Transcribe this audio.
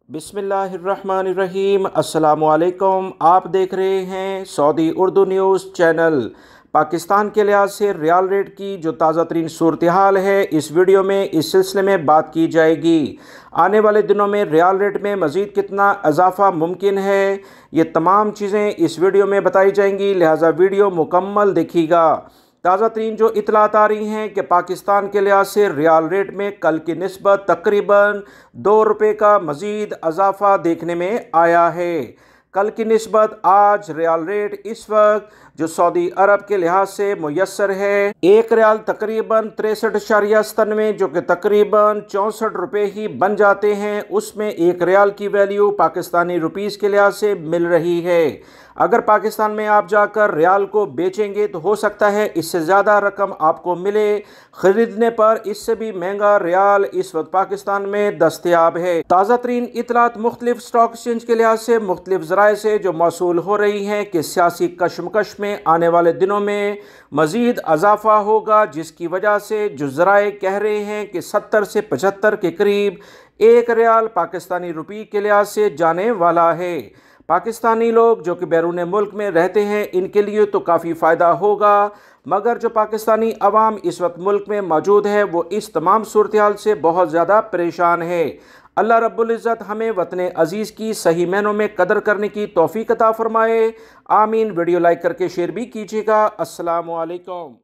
बिस्मिल्लाहिर्रहमानिर्रहीम। अस्सलामुअलैकुम। आप देख रहे हैं Saudi Urdu news channel. Pakistan के लिहाज से रियाल रेट की जो ताज़ा तरीन सूरत हाल है, इस वीडियो में इस सिलसिले में बात की जाएगी। आने वाले दिनों में रियाल रेट में मज़ीद कितना इजाफ़ा मुमकिन है, ये तमाम चीज़ें इस वीडियो में बताई जाएंगी, लिहाजा वीडियो मुकम्मल देखिएगा। ताज़ा तरीन जो इतलात आ रही हैं कि पाकिस्तान के लिहाज से रियाल रेट में कल की निस्बत तकरीबन 2 रुपये का मज़ीद इजाफ़ा देखने में आया है। कल की निस्बत आज रियाल रेट इस वक्त जो सऊदी अरब के लिहाज से मुयसर है, एक रियाल तकरीबन 63.97, जो कि तकरीबन 64 रुपये ही बन जाते हैं। उसमें एक रियाल की वैल्यू पाकिस्तानी रुपीस के लिहाज से मिल रही है। अगर पाकिस्तान में आप जाकर रियाल को बेचेंगे तो हो सकता है इससे ज़्यादा रकम आपको मिले। ख़रीदने पर इससे भी महंगा रियाल इस वक्त पाकिस्तान में दस्तयाब है। ताज़ा तरीन इतलात मुख्तलिफ स्टॉक एक्सचेंज के लिहाज से मुख्तलिफ ज़राए से जो मौसूल हो रही हैं कि सियासी कशमकश में आने वाले दिनों में मज़ीद इजाफ़ा होगा, जिसकी वजह से जो ज़राए कह रहे हैं कि 70 से 75 के करीब एक रियाल पाकिस्तानी रुपये के लिहाज से जाने वाला है। पाकिस्तानी लोग जो कि बैरून मुल्क में रहते हैं, इनके लिए तो काफ़ी फ़ायदा होगा, मगर जो पाकिस्तानी अवाम इस वक्त मुल्क में मौजूद है वो इस तमाम सूरत हाल से बहुत ज़्यादा परेशान है। अल्लाह रब्बुल इज़्ज़त हमें वतन अज़ीज़ की सही मायनों में कदर करने की तौफ़ीक़ अता फ़रमाए। आमीन। वीडियो लाइक करके शेयर भी कीजिएगा। अस्सलामु अलैकुम।